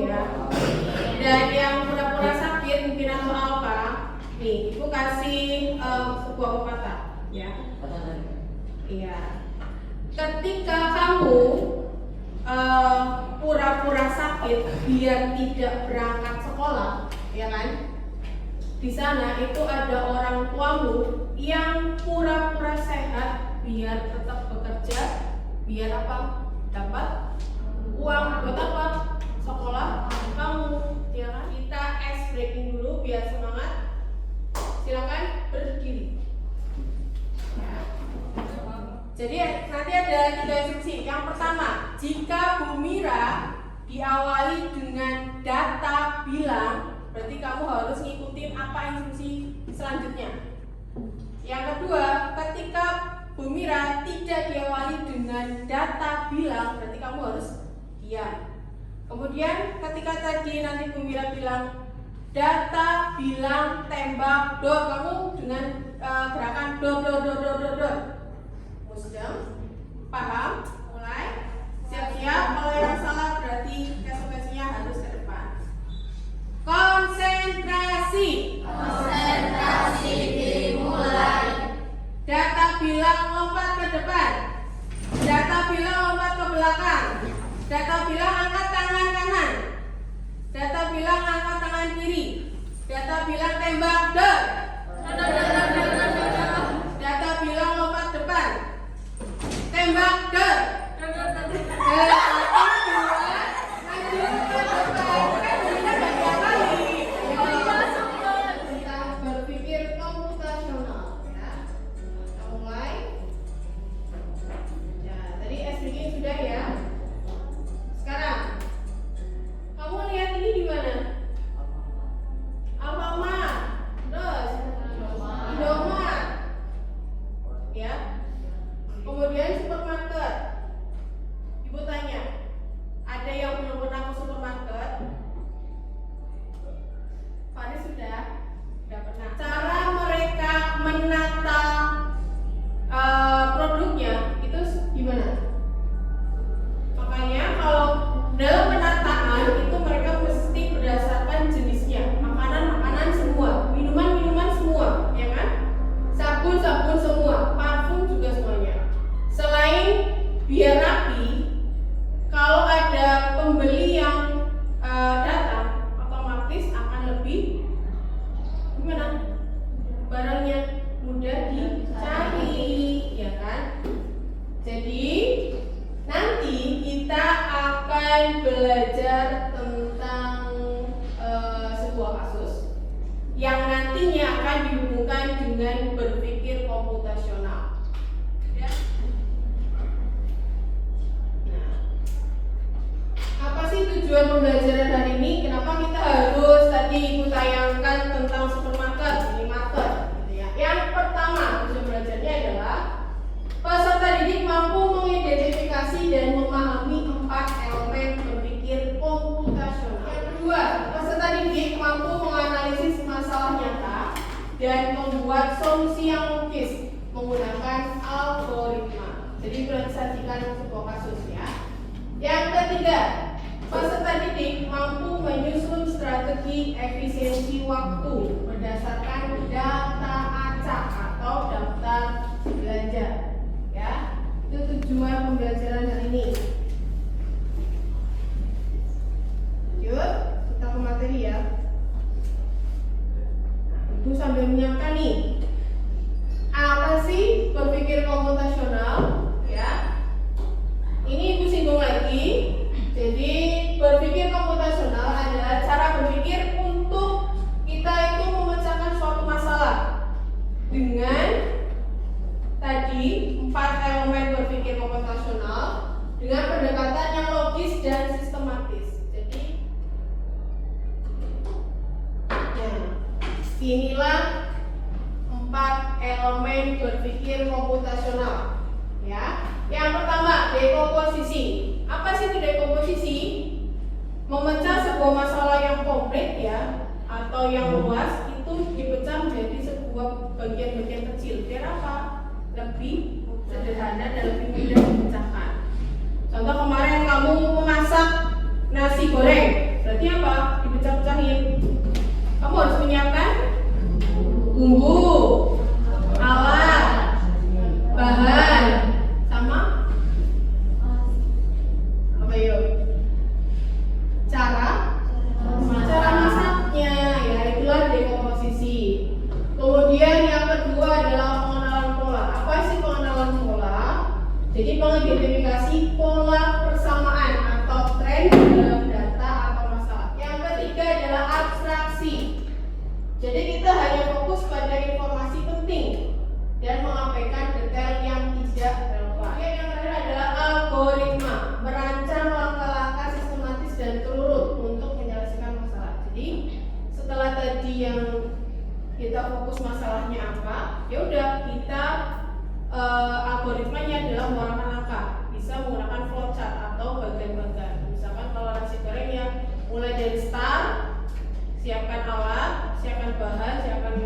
ya. Dan yang pura-pura sakit mungkin atau apa? Nih, ibu kasih sebuah pepatah ya. Iya. Ketika kamu pura-pura sakit biar tidak berangkat sekolah, ya kan? Di sana itu ada orang tuamu yang pura-pura sehat biar tetap bekerja, biar apa? Dapat uang buat apa? Sekolah kamu, ya kan? Kita ice breaking dulu biar semangat. Silakan berdiri. Ya. Jadi nanti ada 3 instruksi. Yang pertama, jika Bu Mira diawali dengan data bilang, berarti kamu harus ngikutin apa instruksi selanjutnya. Yang kedua, ketika Bu Mira tidak diawali dengan data bilang, berarti kamu harus diam. Kemudian ketika tadi nanti Bu Mira bilang data bilang tembak dor, kamu dengan gerakan dor. Muslim, paham? Mulai. Siap-siap. Kalau yang salah berarti konsekuensinya harus ke depan. Konsentrasi. Konsentrasi dimulai. Data bilang lompat ke depan. Data bilang lompat ke belakang. Data bilang angkat tangan kanan. Data bilang angkat tangan kiri. Data bilang tembak dor. Data bilang lompat depan. Tembak dor. Berpikir komputasional ya. Mulai. Ya, tadi SPG sudah ya. Sekarang kamu lihat ini di mana? Alfamart. Terus Indomaret. Ya. Kemudian supermarket. Ibu tanya, ada yang belum pernah ke supermarket? Faris sudah pernah. Cara mereka menata produknya itu gimana? Makanya kalau dalam penataan itu mereka mesti berdasarkan jenisnya, makanan semua, minuman semua, ya kan? Sabun semua, parfum juga semuanya. Selain biar rapi, kalau ada pembeli yang datang, otomatis akan lebih gimana? Barangnya mudah dicari, ya kan? Jadi nanti kita akan belajar tentang sebuah kasus yang nantinya akan dihubungkan dengan berpikir komputasional. Ya. Nah, apa sih tujuan pembelajaran hari ini? Kenapa kita harus tadi Ibu tayangkan tentang supermarket, minimarket, gitu ya? Yang pertama tujuan belajarnya adalah peserta didik mampu mengidentifikasi dan memahami 4 elemen berpikir komputasional. Yang kedua, peserta didik mampu menganalisis masalah nyata dan membuat solusi yang logis menggunakan algoritma. Jadi berdasarkan sebuah kasus ya. Yang ketiga, peserta didik mampu menyusun strategi efisiensi waktu berdasarkan data acak atau daftar belanja. Ya, itu tujuan pembelajaran hari ini. Yuk, kita ke materi ya. Ibu sambil menyiapkan nih, apa sih berpikir komputasional? Ya, ini Ibu singgung lagi. Jadi berpikir komputasional adalah cara berpikir untuk kita itu memecahkan suatu masalah dengan tadi 4 elemen berpikir komputasional dengan pendekatan yang logis dan sistematis. Jadi, inilah 4 elemen berpikir komputasional. Ya, yang pertama dekomposisi. Apa sih itu dekomposisi? Memecah sebuah masalah yang komplit ya atau yang luas itu dipecah menjadi sebuah bagian-bagian kecil. Biar apa? Lebih sederhana dan lebih mudah dipecahkan. Contoh kemarin kamu memasak nasi goreng, berarti siapkan alat, siapkan bahan, siapkan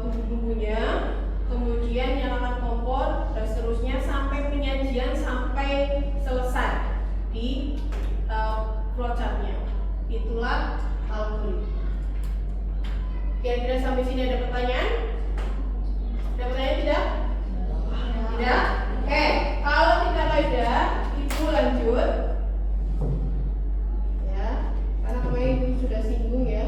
bumbu-bumbunya, kemudian nyalakan kompor dan seterusnya sampai penyajian sampai selesai di flowchartnya. Itulah algoritma. Kira-kira sampai sini ada pertanyaan? Ada pertanyaan tidak? Tidak? Oke, kalau tidak ada, Ibu lanjut. Ya, karena kemarin Ibu sudah singgung ya.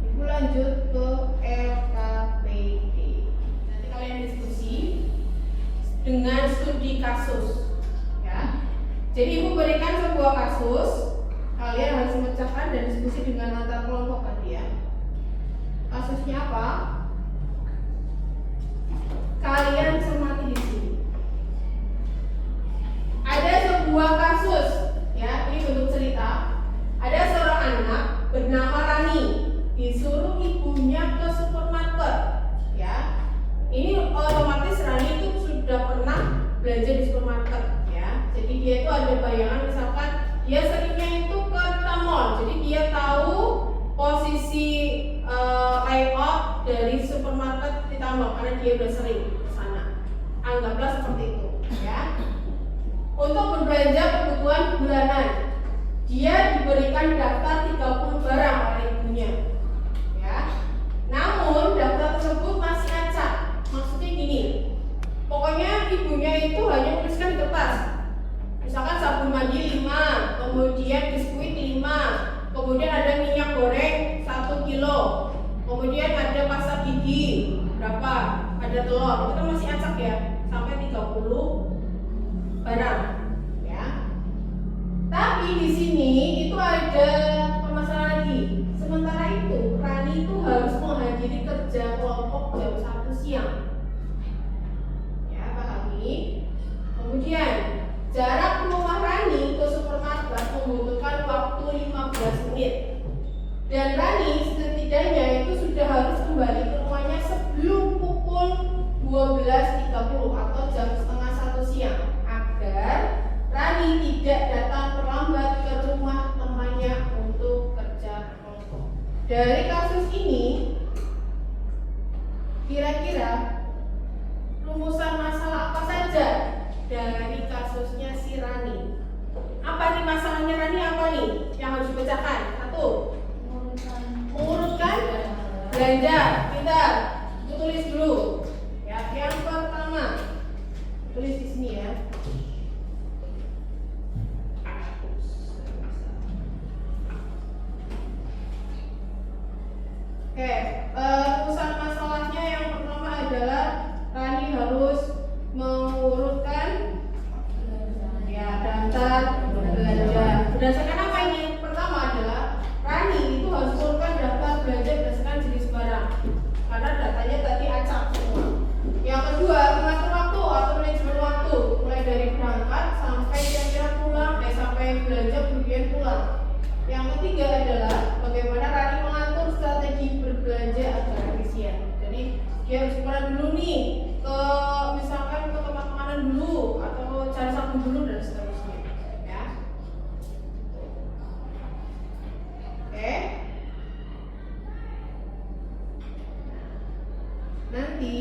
Ibu lanjut ke LKPD. Nanti kalian diskusi dengan studi kasus. Ya. Jadi Ibu berikan sebuah kasus, kalian harus memecahkan dan diskusi dengan antar kelompok tadi ya. Kasusnya apa? Kalian cermati di sini. Ada sebuah kasus, ya, ini bentuk cerita. Ada seorang anak bernama Rani, disuruh ibunya ke supermarket, ya. Ini otomatis Rani itu sudah pernah belanja di supermarket, ya. Jadi dia itu ada bayangan, misalkan dia seringnya itu ke mall, jadi dia tahu posisi layout dari supermarket di mall karena dia udah sering ke sana. Anggaplah seperti itu, ya. Untuk berbelanja kebutuhan bulanan, dia diberikan daftar 30 barang oleh ibunya, ya. Namun daftar tersebut masih acak. Maksudnya gini, pokoknya ibunya itu hanya menuliskan di kertas. Misalkan sabun mandi 5, kemudian biskuit 5, kemudian ada minyak goreng 1 kilo, kemudian ada pasta gigi berapa, ada telur, itu kan masih acak ya, sampai 30 barang, ya. Tapi di sini itu ada permasalahan lagi. Sementara itu Rani itu harus menghadiri kerja kelompok jam 1 siang. Ya, pahami? Kemudian jarak rumah Rani ke supermarket membutuhkan waktu 15 menit. Dan Rani setidaknya itu sudah harus kembali ke rumahnya sebelum pukul 12.30 atau jam setengah 1 siang agar Rani tidak datang terlambat ke rumah temannya untuk kerja kelompok. Dari kasus ini, kira-kira rumusan masalah apa saja dari kasusnya si Rani? Apa nih masalahnya Rani, apa nih yang harus dipecahkan? 1. Mengurutkan belanja. Pintar. Tulis dulu. Ya, yang pertama tulis di sini ya. Oke, rumusan masalahnya yang pertama adalah Rani harus mengurutkan ya daftar belanja. Berdasarkan apa ini? Pertama adalah Rani itu harus mengurutkan daftar belanja berdasarkan jenis barang karena datanya tadi acak semua. Yang kedua, mengatur waktu atau manajemen waktu, mulai dari berangkat sampai kira-kira pulang, sampai belanja kemudian pulang. Yang ketiga adalah bagaimana Rani mengatur strategi berbelanja agar efisien. Jadi dia harus kemana dulu nih, ke misalkan ke tempat makanan dulu atau cari sabun dulu dan seterusnya, ya. Oke. Nanti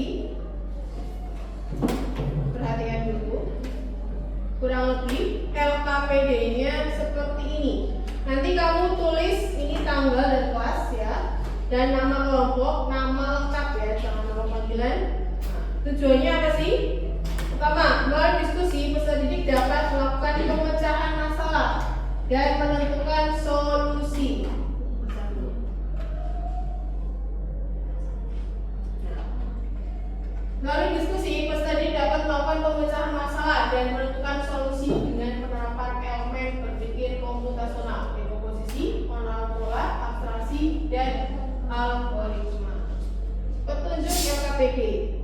perhatikan dulu, kurang lebih LKPD-nya seperti ini. Nanti kamu tulis ini tanggal dan kelas ya, dan nama kelompok, nama lengkap ya, jangan nama panggilan. Tujuannya apa sih? Pertama, melalui diskusi peserta didik dapat melakukan pemecahan masalah dan menentukan solusi. Melalui diskusi peserta didik dapat melakukan pemecahan masalah dan menentukan solusi dengan penerapan elemen berpikir komputasional, dekomposisi, pengenalan pola, abstraksi, dan algoritma. Petunjuk LKPD.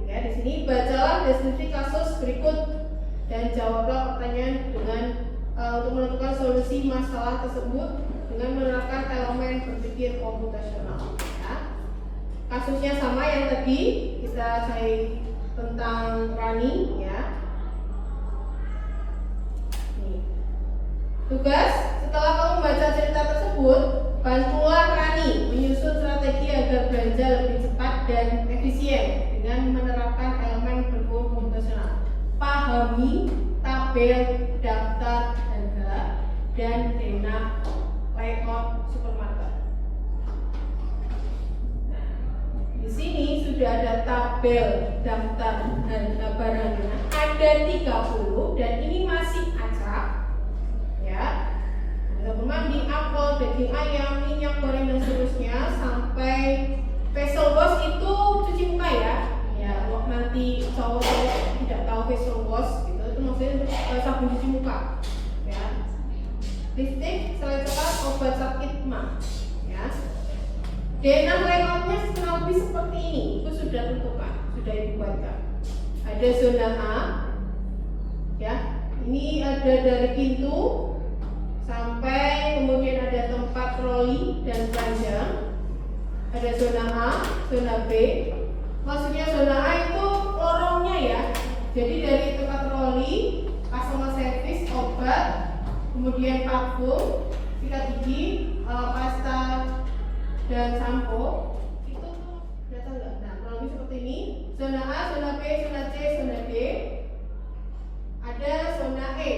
Ya, di sini bacalah deskripsi kasus berikut dan jawablah pertanyaan dengan untuk menentukan solusi masalah tersebut dengan menerapkan elemen berpikir komputasional. Ya. Kasusnya sama yang tadi kita cari tentang Rani, ya. Nih. Tugas setelah kamu baca cerita tersebut, bantulah Rani menyusun strategi agar belanja lebih cepat dan efisien dengan menerapkan elemen berbau komputasional. Pahami tabel, daftar harga, dan denah layout supermarket. Nah, di sini sudah ada tabel, daftar harga barangnya. Ada 30 dan ini masih acak, ya. Ada pemandi, apel, daging ayam, minyak goreng dan seterusnya sampai facial wash itu cuci muka ya. Ya, kalau nanti cowok tidak tahu facial wash gitu, itu maksudnya sabun cuci muka. Ya. Lipstick, selai coklat, obat sakit mah. Ya. Denah layoutnya kurang lebih seperti ini. Itu sudah tentukan, sudah dibuatkan. Ada zona A, ya. Ini ada dari pintu sampai kemudian ada tempat troli dan keranjang. Ada zona A, zona B. Maksudnya zona A itu lorongnya ya. Jadi dari tempat troli, customer service, obat, kemudian parfum, sikat gigi, pasta dan sampo. Itu tuh data enggak? Nah, kurang lebih seperti ini. Zona A, zona B, zona C, zona D. Ada zona E.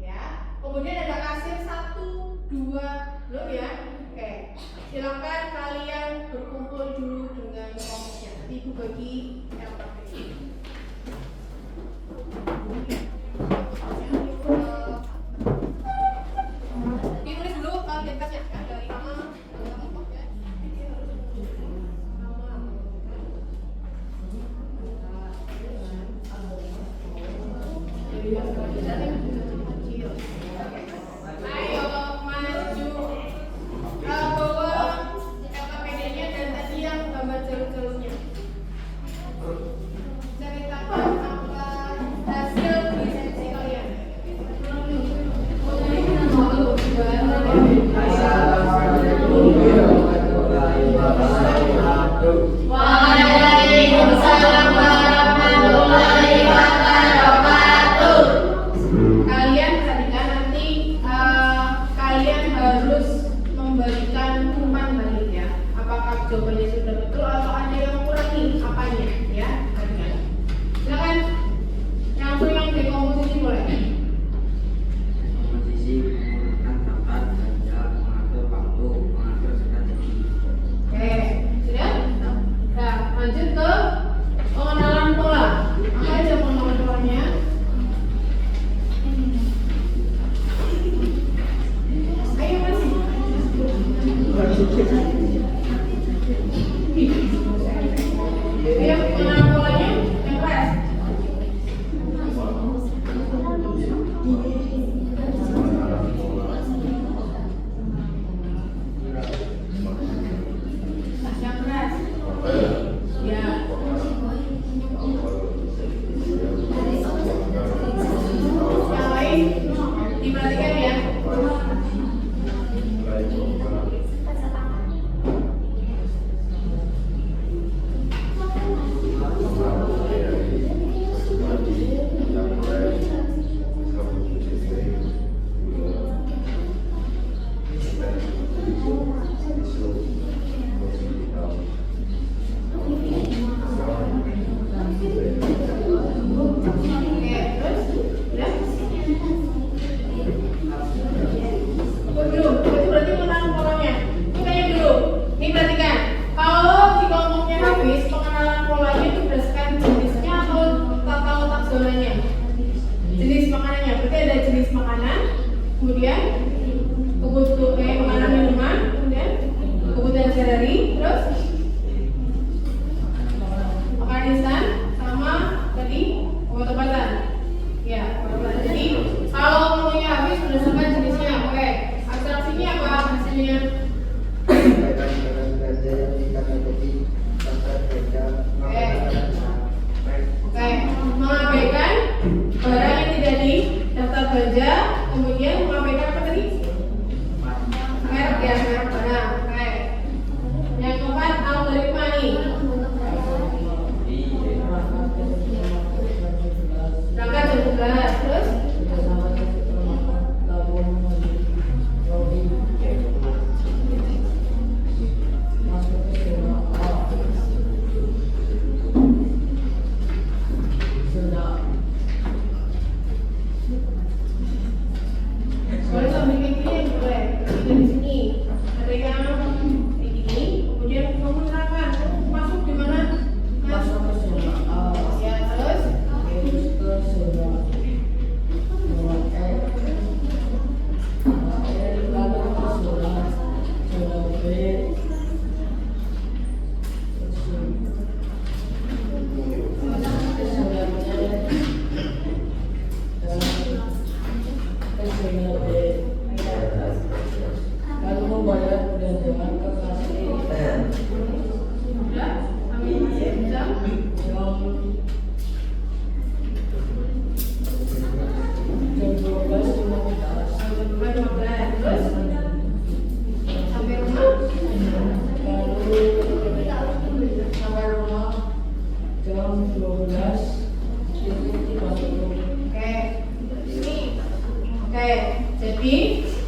Ya. Kemudian ada kasir 1, 2, belum ya? Oke. Silakan kalian berkumpul dulu dengan kelompoknya. Nanti ibu bagi yang pakai. Ditulis dulu identitasnya ya, dari nama kelompok ya. Ayo maju, bawa LKPD-nya dan tadi yang gambar jalur-jalurnya. Ceritakan apa hasil diskusi kalian. Waalaikumsalam warahmatullahi wabarakatuh. Kalian perhatikan nanti kalian harus memberikan umpan balik ya. Apakah jawabannya sudah betul atau ada yang kurang nih apanya ya? Perhatikan. Silakan yang dekomposisi boleh. Komposisi menggunakan daftar belanja, mengatur waktu, mengatur strategi. Oke, sudah? Nah, lanjut ke pengenalan pola. Apa aja pengenalan polanya? Ayo mas. Ayo pengenalan polanya yang keras. Yang keras. Ya. Yang lain diperhatikan ya. Oke, terus udah? Belum, itu berarti pengenalan polanya. Tanya dulu. Nih perhatikan. Kalau di kelompoknya habis, pengenalan polanya itu berdasarkan jenisnya atau tata letak zonanya. Jenis makanannya, berarti ada jenis makanan, kemudian kebutuhan makanan minuman, kemudian kebutuhan sehari, terus makanan instan sama tadi obat-obatan. Ya, obat-obatan. Jadi kalau kelompoknya habis berdasarkan jenisnya, oke. Abstraksinya apa hasilnya? Sampaikan barang belanja yang dikategori daftar belanja, mengabaikan Oke, mengabaikan barang yang tidak di daftar belanja, kemudian mengabaikan apa tadi? Merek ya, merek barang. Oke. Yang keempat, algoritma nih. Berangkat jam 11, terus SNAD. Lalu membayar belanjaan ke kasir Udah? Sampai jam jam jam 12.15. sampai 12.15. Terus sampai rumah Lalu sampai rumah jam 12.30. oke. Ini oke. Jadi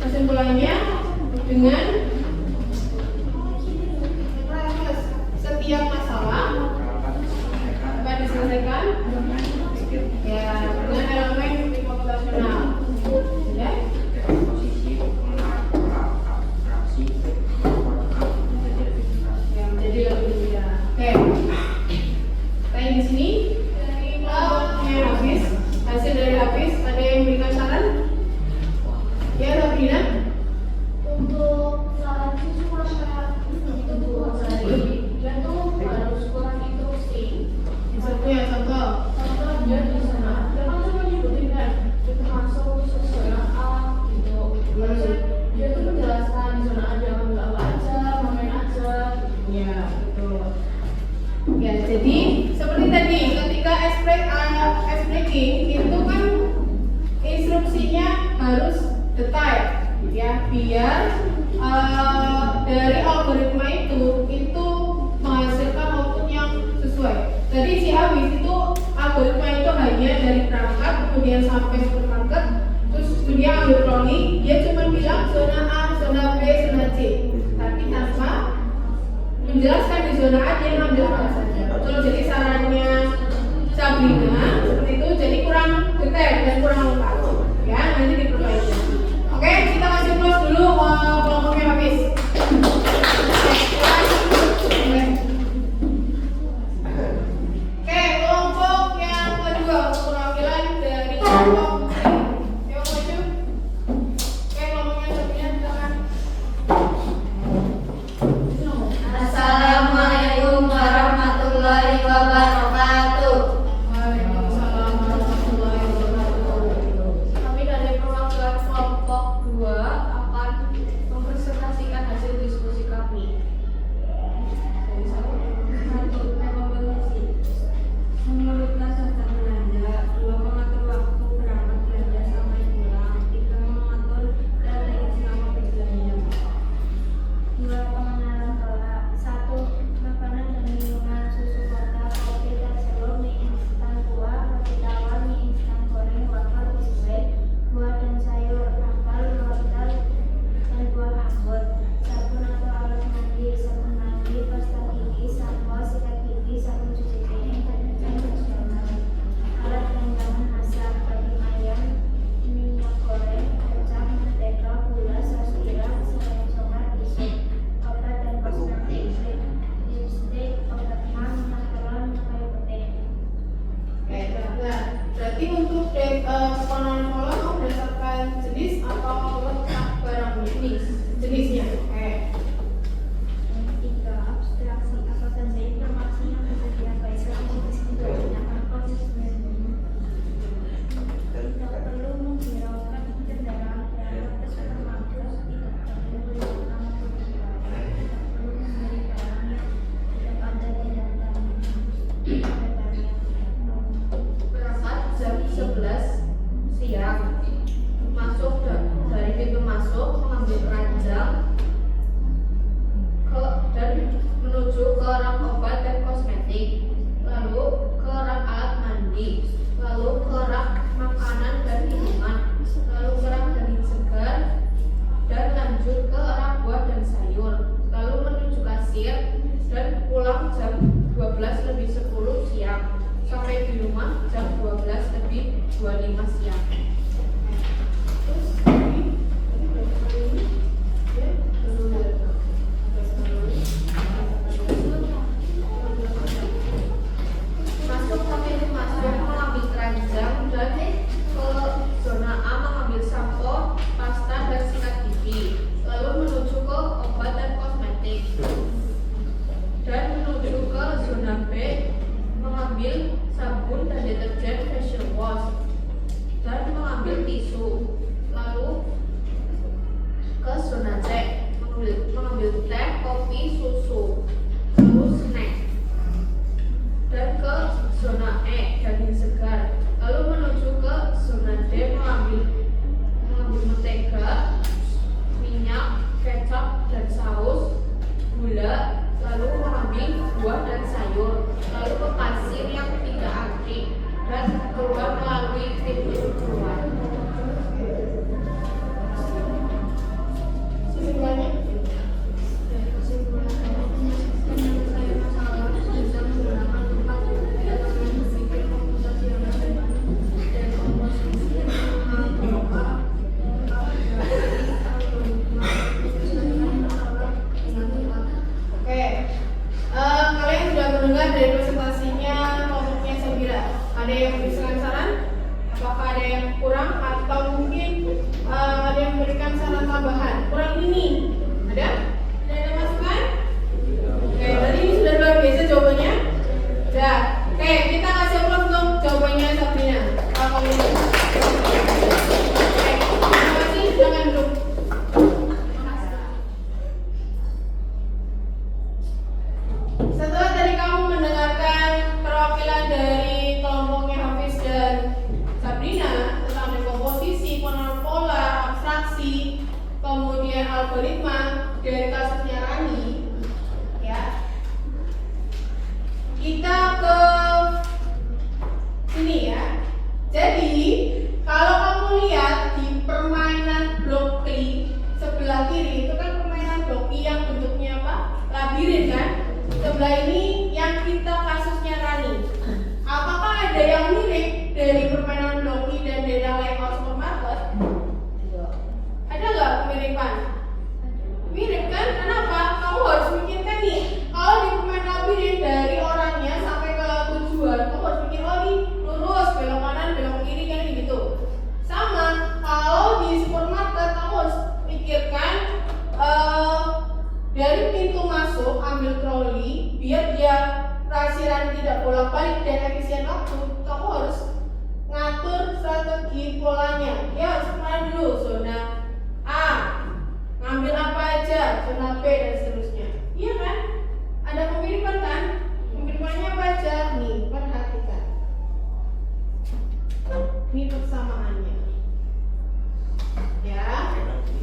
kesimpulannya dengan setiap masalah dapat diselesaikan ya dengan elemen komputasional. Ya. posisi abstraksi Yang jadi lebih mudah. Oke. Tanya di sini dari kelompoknya Hafiz, hasil dari Hafiz, ada yang berikan saran? Ya, Sabrina. Untuk saran sih kurang kayak itu dia tuh harus kurang instruksi. Contohnya contoh. Contoh dia di sana, dia kan cuma nyebutin kan, itu masuk zona A gitu. Terus dia tuh menjelaskan di zona A jangan ngambil apa aja, main aja. Ya, betul. Ya, jadi seperti tadi ketika explaining itu kan instruksinya harus detail ya biar dari algoritma itu menghasilkan output yang sesuai. Tadi si Hafiz itu algoritma itu hanya dari perangkat kemudian sampai supermarket terus dia ambil troli, dia cuma bilang zona A, zona B, zona C, tapi tanpa menjelaskan di zona A dia ngambil apa saja. Betul, jadi sarannya Sabrina seperti itu, jadi kurang detail dan kurang lengkap. Ya, nanti diperbaiki. Oke, kita kasih close dulu kelompoknya habis. Oke, kelompok yang kedua perwakilan dari kelompok muslim. Yuk maju. Oke, kelompoknya Sabrina silakan. Assalamualaikum warahmatullahi wabarakatuh. Waalaikumsalam warahmatullahi wabarakatuh. Kami dari perwakilan algoritma dari kasusnya Rani, ya, kita ke sini ya. Jadi kalau kamu lihat di permainan Blockly sebelah kiri itu kan permainan Blockly yang bentuknya apa? Labirin kan? Sebelah ini yang kita kasusnya Rani. Apakah ada yang mirip dari permainan Blockly dan data layout supermarket? Ada nggak kemiripan? Mirip kan? Kenapa? Kamu harus mikirkan nih. Kalau di permainan labirin dari orangnya sampai ke tujuan, kamu harus mikir oh ini lurus, belok kanan, belok kiri kan gitu. Sama kalau di supermarket kamu harus pikirkan dari pintu masuk ambil troli biar dia rasiran tidak bolak-balik dan efisien waktu. Kamu harus ngatur strategi polanya. Dia harus kenal dulu zona A, ngambil apa aja, zona B dan seterusnya. Iya kan? Ada kemiripan kan? Kemiripannya apa aja? Nih, perhatikan. Ini persamaannya. Ya.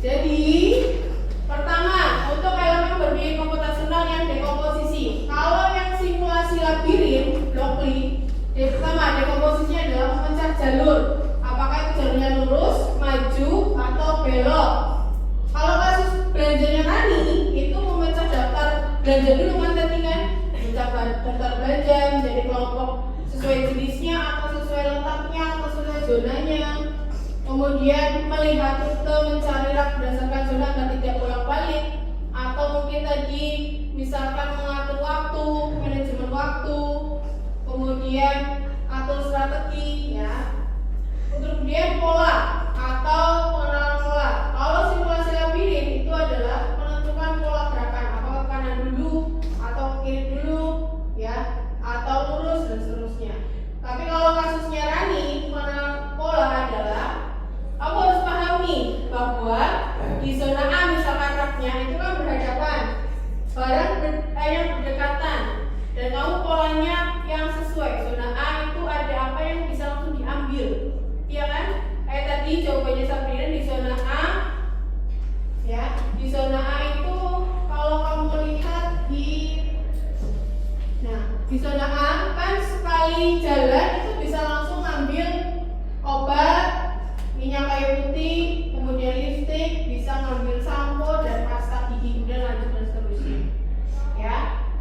Jadi, pertama, untuk elemen berbiaya komputasional yang dekomposisi. Kalau yang simulasi labirin, Blockly, pertama dekomposisinya adalah memecah jalur. Apakah itu jalurnya lurus, maju, atau belok? Kalau kasus belanjanya Rani, itu memecah daftar belanja dulu kan tadi kan? Memecah daftar belanja menjadi kelompok sesuai jenisnya, atau sesuai letaknya, atau sesuai zonanya. Kemudian melihat rute, mencari rak berdasarkan zona agar tidak bolak-balik, atau mungkin tadi misalkan mengatur waktu, manajemen waktu, kemudian atur strategi, ya. Kemudian pola atau pengenalan pola. Kalau simulasi labirin itu adalah menentukan pola gerakan, apakah kanan dulu atau kiri dulu, ya, atau lurus dan seterusnya. Tapi kalau kasusnya Rani, pengenalan pola adalah kamu harus pahami bahwa di zona A misalkan raknya itu kan berhadapan, barang yang berdekatan, dan kamu polanya yang sesuai. Zona A itu ada apa yang bisa langsung diambil, iya kan? Kayak tadi jawabannya Sabrina di zona A, ya. Di zona A itu kalau kamu lihat di zona A kan sekali jalan itu bisa langsung ambil obat, minyak kayu putih, kemudian lipstik, bisa ngambil sampo dan pasta gigi, kemudian lanjut dan seterusnya. Ya,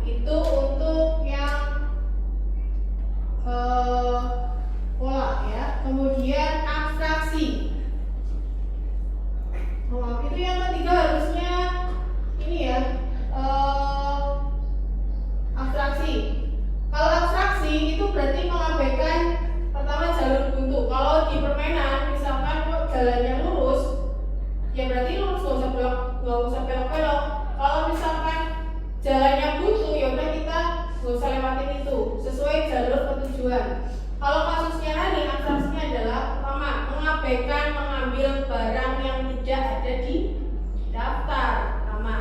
itu untuk yang pola ya. Kemudian abstraksi. Itu yang ketiga harusnya ini ya, abstraksi. Kalau abstraksi itu berarti mengabaikan pertama jalur buntu. Kalau di permainan misalkan kok jalannya lurus, ya berarti lurus, nggak usah belok-belok. Kalau misalkan jalannya buntu, ya udah kita nggak usah lewatin itu, sesuai jalur ketujuan. Kalau kasusnya Rani, abstraksinya adalah pertama mengabaikan mengambil barang yang tidak ada di daftar, pertama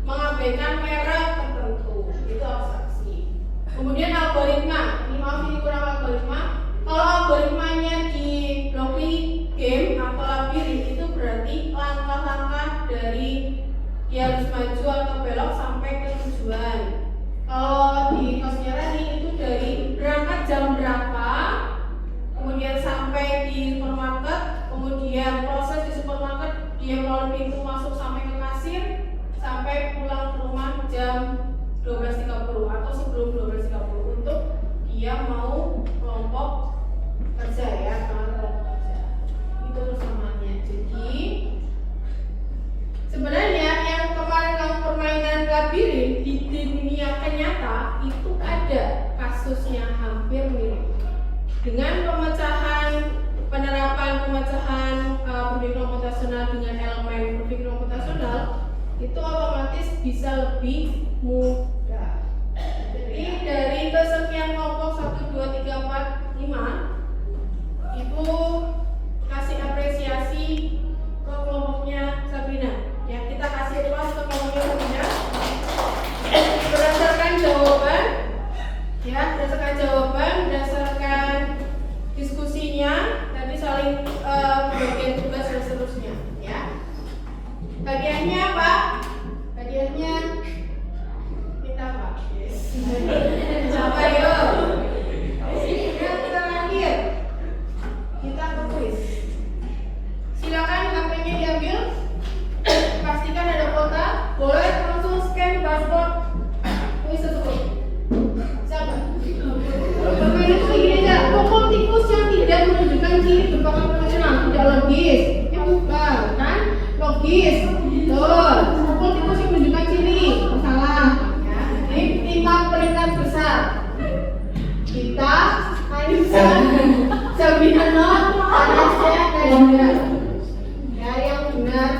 mengabaikan merek tertentu, itu abstraksi. Kemudian algoritma, ini maaf ini kurang algoritma. Kalau algoritmanya di Blockly game atau labirin itu berarti langkah-langkah dari dia harus maju atau belok sampai ke tujuan. Kalau di kasusnya Rani itu dari berangkat jam berapa, kemudian sampai di supermarket, kemudian proses di supermarket dia melalui pintu masuk sampai ke kasir, sampai pulang ke rumah jam 12.30 atau sebelum 12.30 untuk dia mau kelompok kerja ya, kelompok kerja. Itu persamaannya. Jadi sebenarnya yang kemarin kamu permainan labirin di dunia nyata itu ada kasusnya hampir mirip. Dengan penerapan pemecahan berpikir komputasional dengan elemen berpikir komputasional itu otomatis bisa lebih mudah. Jadi dari kesekian kelompok 1, 2, 3, 4, 5 Ibu kasih apresiasi ke kelompoknya Sabrina. Ya, kita kasih kelas ke kelompoknya Sabrina. Berdasarkan jawaban, ya, berdasarkan diskusinya, tadi saling bagian tugas dan seterusnya, ya. Bagiannya apa? gini aja, pokok tikus yang tidak menunjukkan ciri berbakat profesional tidak logis. Ya bukan, kan? Logis. Betul. Pokok tikus yang menunjukkan ciri salah. Ya. Ini 5 peringkat besar. Kita bisa Sabina no, Anasya dan Benar. Ya, yang benar